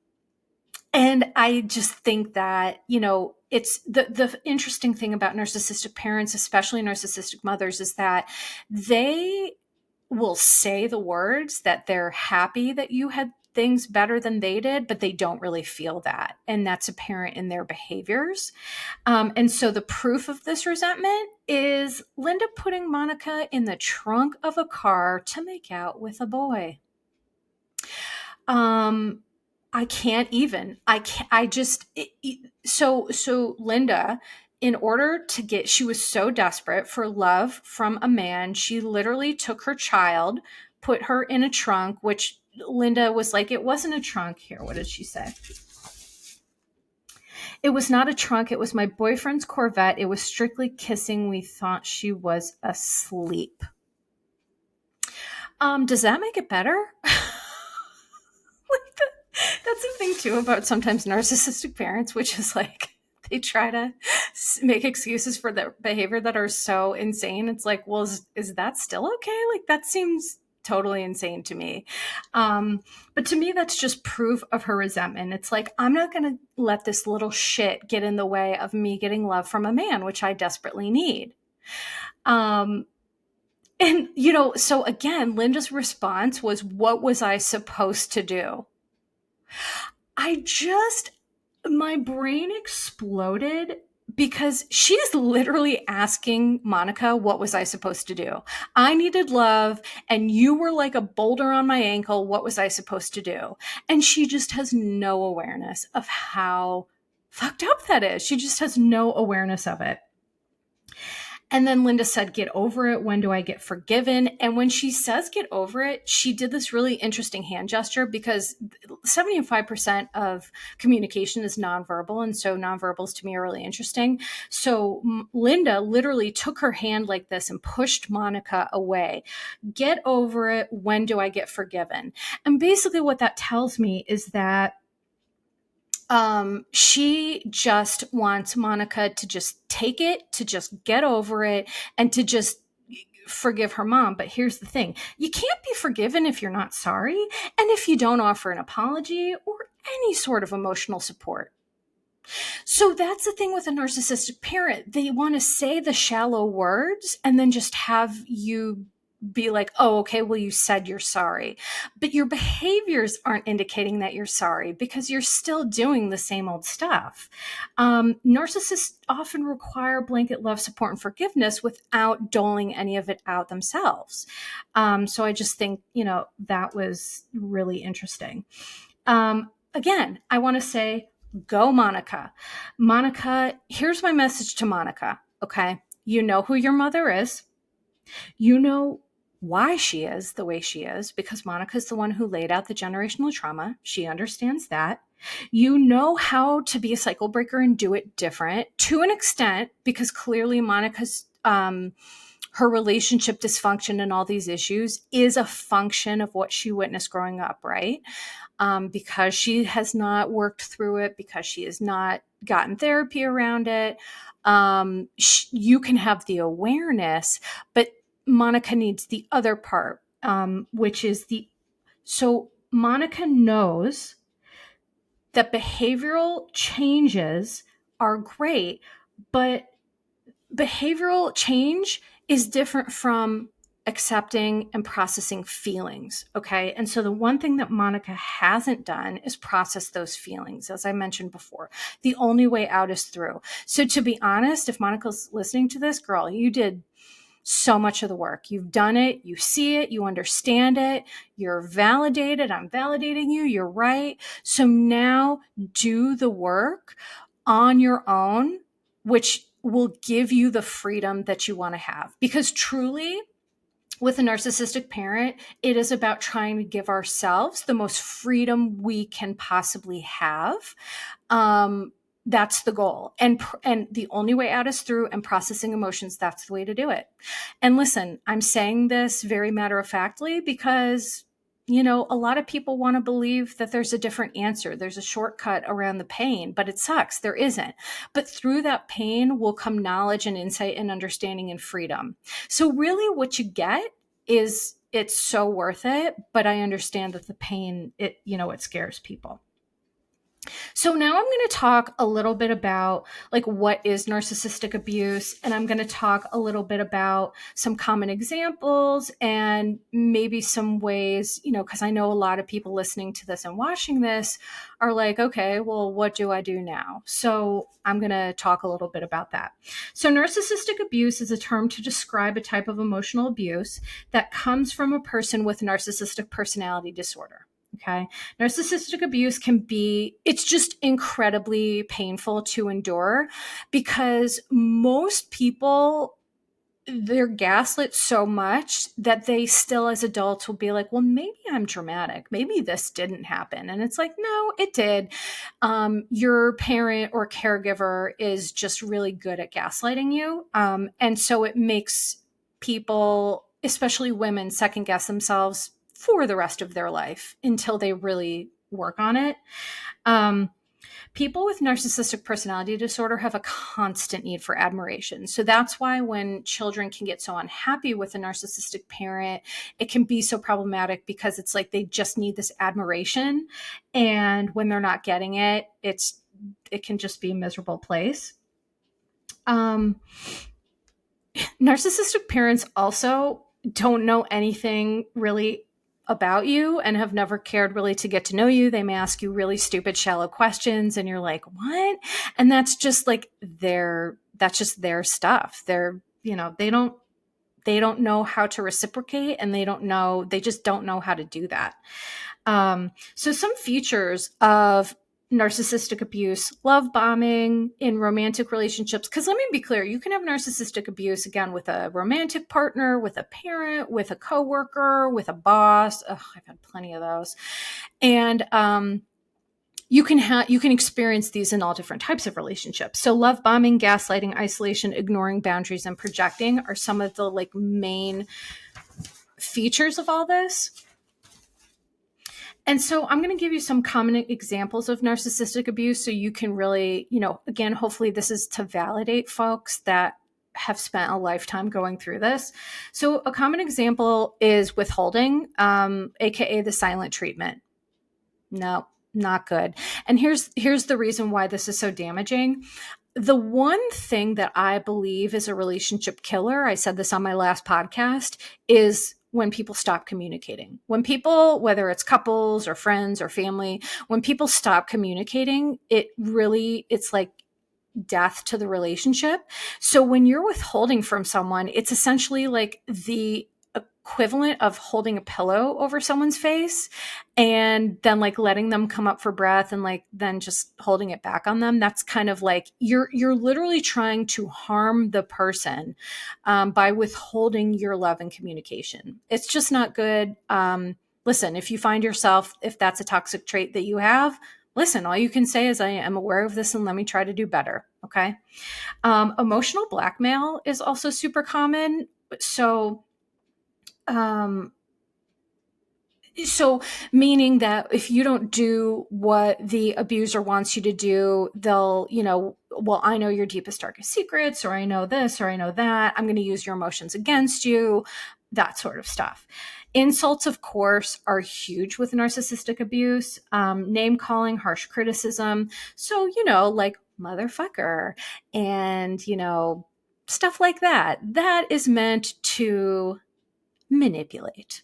Speaker 1: I just think that, it's the interesting thing about narcissistic parents, especially narcissistic mothers, is that they will say the words that they're happy that you had things better than they did, but they don't really feel that. And that's apparent in their behaviors. And so the proof of this resentment is Linda putting Monica in the trunk of a car to make out with a boy. So Linda, in order to she was so desperate for love from a man, she literally took her child, put her in a trunk, which Linda was like, it wasn't a trunk. Here, what did she say? It was not a trunk. It was my boyfriend's Corvette. It was strictly kissing. We thought she was asleep. Does that make it better? That's the thing too about sometimes narcissistic parents, which is like they try to make excuses for their behavior that are so insane. It's like, well, is that still okay? Like that seems totally insane to me. But to me, that's just proof of her resentment. It's like, I'm not going to let this little shit get in the way of me getting love from a man, which I desperately need. And, so again, Linda's response was, what was I supposed to do? My brain exploded because she's literally asking Monica, what was I supposed to do? I needed love and you were like a boulder on my ankle. What was I supposed to do? And she just has no awareness of how fucked up that is. She just has no awareness of it. And then Linda said, get over it. When do I get forgiven? And when she says get over it, she did this really interesting hand gesture, because 75% of communication is nonverbal. And so nonverbals to me are really interesting. So Linda literally took her hand like this and pushed Monica away. Get over it. When do I get forgiven? And basically what that tells me is that she just wants Monica to just take it, to just get over it, and to just forgive her mom. But here's the thing. You can't be forgiven if you're not sorry, and if you don't offer an apology or any sort of emotional support. So that's the thing with a narcissistic parent. They want to say the shallow words and then just have you be like, oh, okay, well, you said you're sorry. But your behaviors aren't indicating that you're sorry, because you're still doing the same old stuff. Narcissists often require blanket love, support, and forgiveness without doling any of it out themselves. So I just think, that was really interesting. Again, I want to say, go Monica. Monica, here's my message to Monica, okay? You know who your mother is. You know why she is the way she is, because Monica's the one who laid out the generational trauma. She understands that. You know how to be a cycle breaker and do it different to an extent, because clearly Monica's her relationship dysfunction and all these issues is a function of what she witnessed growing up, right? Because she has not worked through it, because she has not gotten therapy around it. You can have the awareness, but Monica needs the other part, which is so Monica knows that behavioral changes are great, but behavioral change is different from accepting and processing feelings. Okay. And so the one thing that Monica hasn't done is process those feelings. As I mentioned before, the only way out is through. So to be honest, if Monica's listening to this, girl, you did so much of the work. You've done it. You see it. You understand it. You're validated. I'm validating you. You're right. So now do the work on your own, which will give you the freedom that you want to have. Because truly, with a narcissistic parent, it is about trying to give ourselves the most freedom we can possibly have. That's the goal. And the only way out is through and processing emotions. That's the way to do it. And listen, I'm saying this very matter-of-factly because, you know, a lot of people want to believe that there's a different answer. There's a shortcut around the pain, but it sucks. There isn't. But through that pain will come knowledge and insight and understanding and freedom. So really what you get is, it's so worth it. But I understand that the pain, it scares people. So now I'm going to talk a little bit about like what is narcissistic abuse, and I'm going to talk a little bit about some common examples and maybe some ways, because I know a lot of people listening to this and watching this are like, okay, well, what do I do now? So I'm going to talk a little bit about that. So narcissistic abuse is a term to describe a type of emotional abuse that comes from a person with narcissistic personality disorder. Okay. Narcissistic abuse it's just incredibly painful to endure because most people, they're gaslit so much that they still as adults will be like, well, maybe I'm dramatic. Maybe this didn't happen. And it's like, no, it did. Your parent or caregiver is just really good at gaslighting you. And so it makes people, especially women, second guess themselves for the rest of their life until they really work on it. People with narcissistic personality disorder have a constant need for admiration. So that's why when children can get so unhappy with a narcissistic parent, it can be so problematic because it's like they just need this admiration. And when they're not getting it, it can just be a miserable place. Narcissistic parents also don't know anything really about you and have never cared really to get to know you. They may ask you really stupid, shallow questions and you're like, what? And that's just like their stuff. They don't know how to reciprocate, and they just don't know how to do that. So some features of narcissistic abuse: love bombing in romantic relationships. Because let me be clear, you can have narcissistic abuse again with a romantic partner, with a parent, with a coworker, with a boss. I've had plenty of those. And you can experience these in all different types of relationships. So love bombing, gaslighting, isolation, ignoring boundaries, and projecting are some of the like main features of all this. And so I'm going to give you some common examples of narcissistic abuse so you can really, again, hopefully this is to validate folks that have spent a lifetime going through this. So a common example is withholding, aka the silent treatment. No, not good. And here's the reason why this is so damaging. The one thing that I believe is a relationship killer, I said this on my last podcast, is when people stop communicating. When people, whether it's couples or friends or family, when people stop communicating, it's like death to the relationship. So when you're withholding from someone, it's essentially like the equivalent of holding a pillow over someone's face and then like letting them come up for breath and like then just holding it back on them. That's kind of like you're literally trying to harm the person by withholding your love and communication. It's just not good. Listen, if you find yourself, if that's a toxic trait that you have, listen, all you can say is I am aware of this and let me try to do better. Okay. Emotional blackmail is also super common. So meaning that if you don't do what the abuser wants you to do, they'll, well, I know your deepest, darkest secrets, or I know this, or I know that. I'm going to use your emotions against you, that sort of stuff. Insults, of course, are huge with narcissistic abuse. Name calling, harsh criticism. So, like motherfucker and, stuff like that. That is meant to manipulate.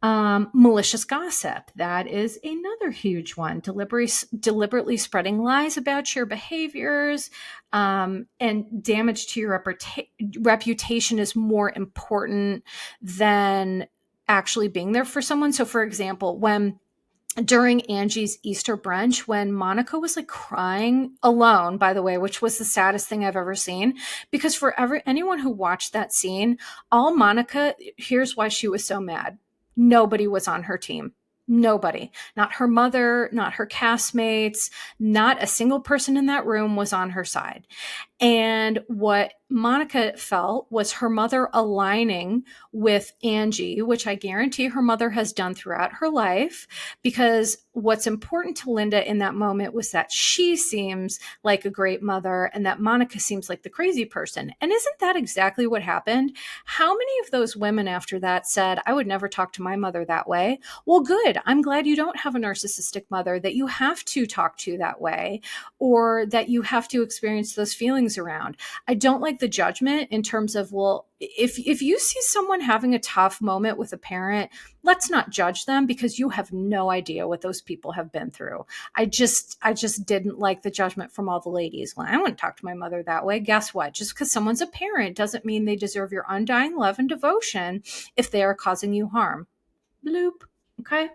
Speaker 1: Malicious gossip, that is another huge one. Deliberately spreading lies about your behaviors, and damage to your reputation is more important than actually being there for someone. So for example, when during Angie's Easter brunch when Monica was like crying alone, by the way, which was the saddest thing I've ever seen. Because for anyone who watched that scene, all Monica, here's why she was so mad. Nobody was on her team. Nobody, not her mother, not her castmates, not a single person in that room was on her side. And what Monica felt was her mother aligning with Angie, which I guarantee her mother has done throughout her life, because what's important to Linda in that moment was that she seems like a great mother and that Monica seems like the crazy person. And isn't that exactly what happened? How many of those women after that said, I would never talk to my mother that way? Well, good. I'm glad you don't have a narcissistic mother that you have to talk to that way, or that you have to experience those feelings around. I don't like the judgment in terms of, well, if you see someone having a tough moment with a parent, let's not judge them because you have no idea what those people have been through. I just didn't like the judgment from all the ladies. Well, I wouldn't talk to my mother that way. Guess what? Just because someone's a parent doesn't mean they deserve your undying love and devotion if they are causing you harm. Bloop. Okay.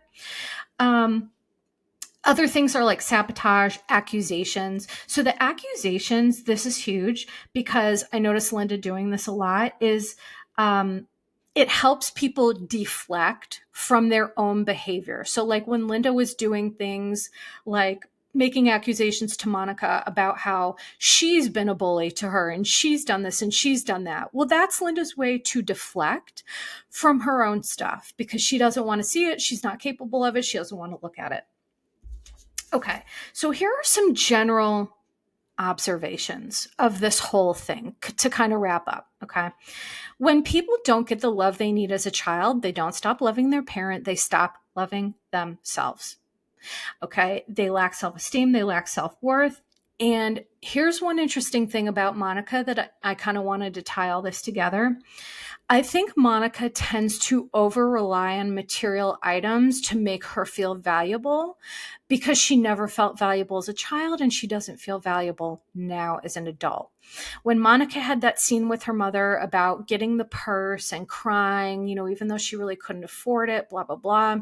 Speaker 1: Other things are like sabotage, accusations. So the accusations, this is huge because I notice Linda doing this a lot, is it helps people deflect from their own behavior. So like when Linda was doing things like making accusations to Monica about how she's been a bully to her and she's done this and she's done that. Well, that's Linda's way to deflect from her own stuff because she doesn't want to see it. She's not capable of it. She doesn't want to look at it. Okay, so here are some general observations of this whole thing to kind of wrap up, okay? When people don't get the love they need as a child, they don't stop loving their parent, they stop loving themselves, okay? They lack self-esteem, they lack self-worth. And here's one interesting thing about Monica that I kind of wanted to tie all this together. I think Monica tends to over-rely on material items to make her feel valuable because she never felt valuable as a child and she doesn't feel valuable now as an adult. When Monica had that scene with her mother about getting the purse and crying, even though she really couldn't afford it, blah, blah, blah.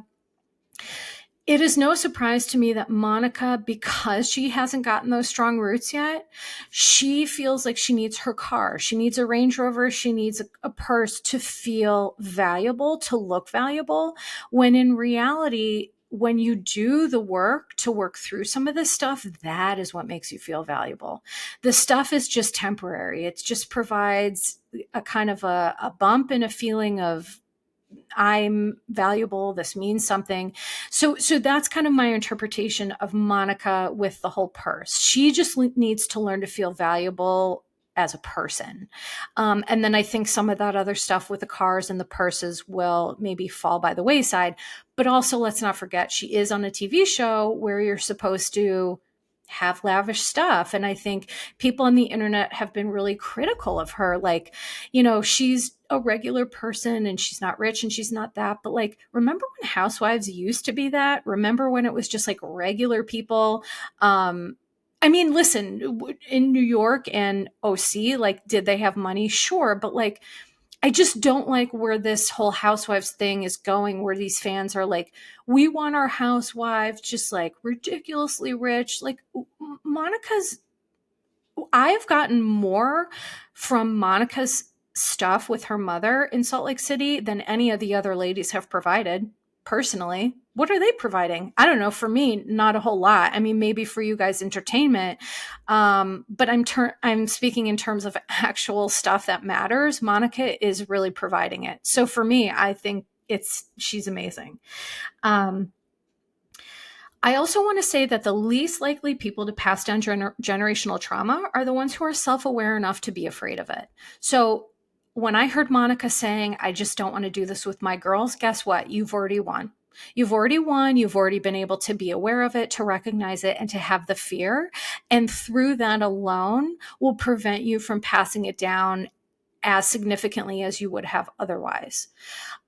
Speaker 1: It is no surprise to me that Monica, because she hasn't gotten those strong roots yet, she feels like she needs her car. She needs a Range Rover. She needs a purse to feel valuable, to look valuable, when in reality, when you do the work to work through some of this stuff, that is what makes you feel valuable. The stuff is just temporary. It just provides a kind of a bump and a feeling of, I'm valuable. This means something. So that's kind of my interpretation of Monica with the whole purse. She just needs to learn to feel valuable as a person. And then I think some of that other stuff with the cars and the purses will maybe fall by the wayside. But also, let's not forget, she is on a TV show where you're supposed to have lavish stuff. And I think people on the internet have been really critical of her. Like, she's a regular person and she's not rich and she's not that. But like, remember when housewives used to be that? Remember when it was just like regular people? Listen, in New York and OC, like, did they have money? Sure. But like, I just don't like where this whole housewives thing is going, where these fans are like, we want our housewives just like ridiculously rich. Like I've gotten more from Monica's stuff with her mother in Salt Lake City than any of the other ladies have provided. Personally, what are they providing? I don't know. For me, not a whole lot. I mean, maybe for you guys, entertainment. But I'm speaking in terms of actual stuff that matters. Monica is really providing it. So for me, I think she's amazing. I also want to say that the least likely people to pass down generational trauma are the ones who are self-aware enough to be afraid of it. So when I heard Monica saying, I just don't want to do this with my girls, guess what? You've already won. You've already won. You've already been able to be aware of it, to recognize it, and to have the fear. And through that alone will prevent you from passing it down as significantly as you would have otherwise.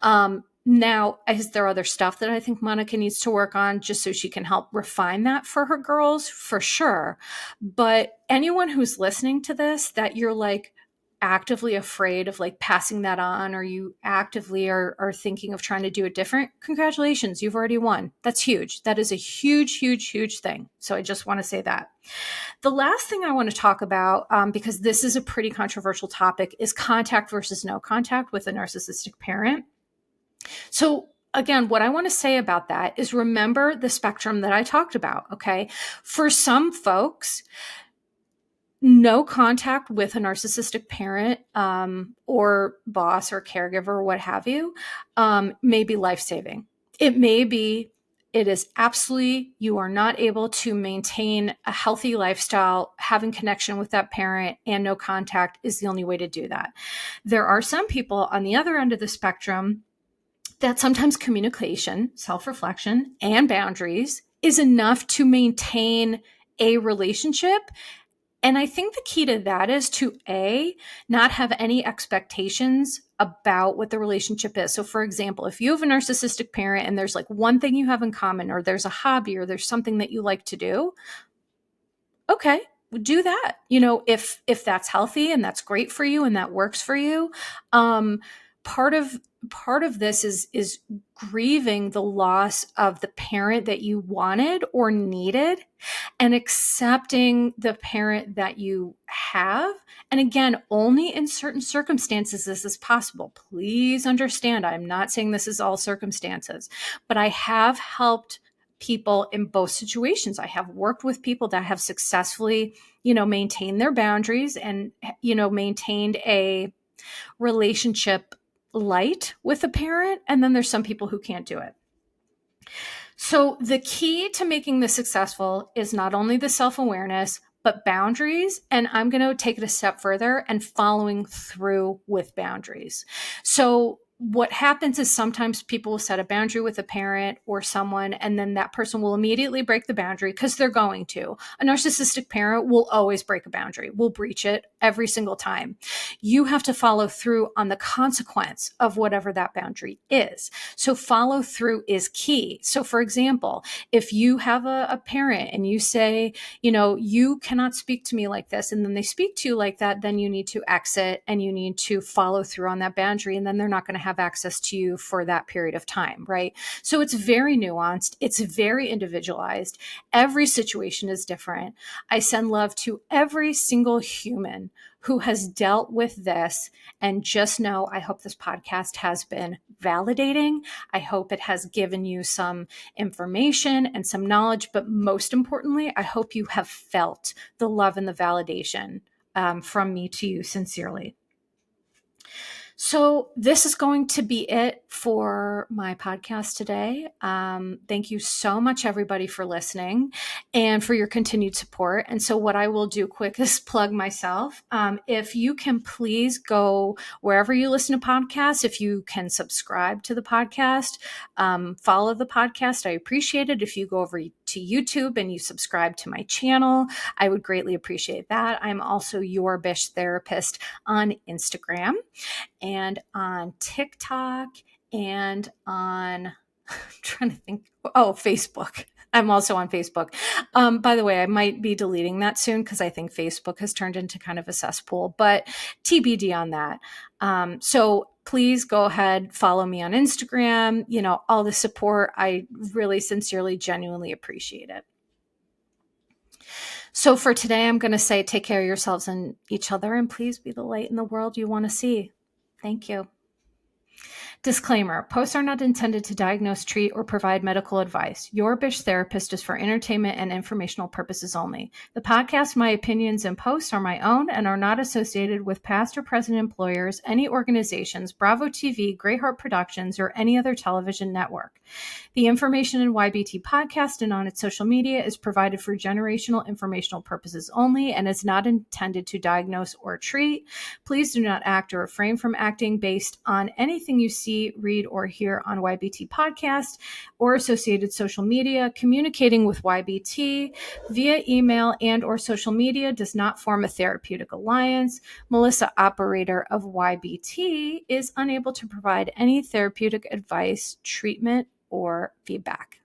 Speaker 1: Now, is there other stuff that I think Monica needs to work on just so she can help refine that for her girls? For sure. But anyone who's listening to this, that you're like, actively afraid of like passing that on, or you actively are thinking of trying to do it different, congratulations, you've already won. That's huge. That is a huge, huge, huge thing. So I just want to say that. The last thing I want to talk about, because this is a pretty controversial topic, is contact versus no contact with a narcissistic parent. So again, what I want to say about that is remember the spectrum that I talked about, okay? For some folks, no contact with a narcissistic parent or boss or caregiver or what have you may be life-saving. It is absolutely, you are not able to maintain a healthy lifestyle. Having connection with that parent and no contact is the only way to do that. There are some people on the other end of the spectrum that sometimes communication, self-reflection, and boundaries is enough to maintain a relationship. And I think the key to that is to not have any expectations about what the relationship is. So for example, if you have a narcissistic parent and there's like one thing you have in common, or there's a hobby, or there's something that you like to do, okay, do that. If that's healthy and that's great for you and that works for you, part of this is grieving the loss of the parent that you wanted or needed, and accepting the parent that you have. And again, only in certain circumstances this is possible. Please understand, I'm not saying this is all circumstances, but I have helped people in both situations. I have worked with people that have successfully, maintained their boundaries and, maintained a relationship light with a parent. And then there's some people who can't do it. So the key to making this successful is not only the self-awareness, but boundaries. And I'm going to take it a step further and following through with boundaries. So what happens is sometimes people will set a boundary with a parent or someone, and then that person will immediately break the boundary because they're going to. A narcissistic parent will always break a boundary, will breach it every single time. You have to follow through on the consequence of whatever that boundary is. So follow through is key. So for example, if you have a parent and you say, you cannot speak to me like this, and then they speak to you like that, then you need to exit and you need to follow through on that boundary. And then they're not going to have access to you for that period of time, right? So it's very nuanced. It's very individualized. Every situation is different. I send love to every single human who has dealt with this. And just know, I hope this podcast has been validating. I hope it has given you some information and some knowledge, but most importantly, I hope you have felt the love and the validation from me to you sincerely. So this is going to be it for my podcast today. Thank you so much, everybody, for listening and for your continued support. And so what I will do quick is plug myself. If you can please go wherever you listen to podcasts, if you can subscribe to the podcast, follow the podcast. I appreciate it. If you go over to YouTube and you subscribe to my channel, I would greatly appreciate that. I'm also Your Bish Therapist on Instagram and on TikTok and on, I'm trying to think, Facebook. I'm also on Facebook. By the way, I might be deleting that soon because I think Facebook has turned into kind of a cesspool, but TBD on that. So please go ahead, follow me on Instagram, all the support. I really sincerely, genuinely appreciate it. So for today, I'm going to say, take care of yourselves and each other, and please be the light in the world you want to see. Thank you. Disclaimer: posts are not intended to diagnose, treat, or provide medical advice. Your Bish Therapist is for entertainment and informational purposes only. The podcast, my opinions, and posts are my own and are not associated with past or present employers, any organizations, Bravo TV, Greyheart Productions, or any other television network. The information in YBT podcast and on its social media is provided for generational informational purposes only and is not intended to diagnose or treat. Please do not act or refrain from acting based on anything you see, read, or hear on YBT podcast or associated social media. Communicating with YBT via email and or social media does not form a therapeutic alliance. Melissa, operator of YBT, is unable to provide any therapeutic advice, treatment, or feedback.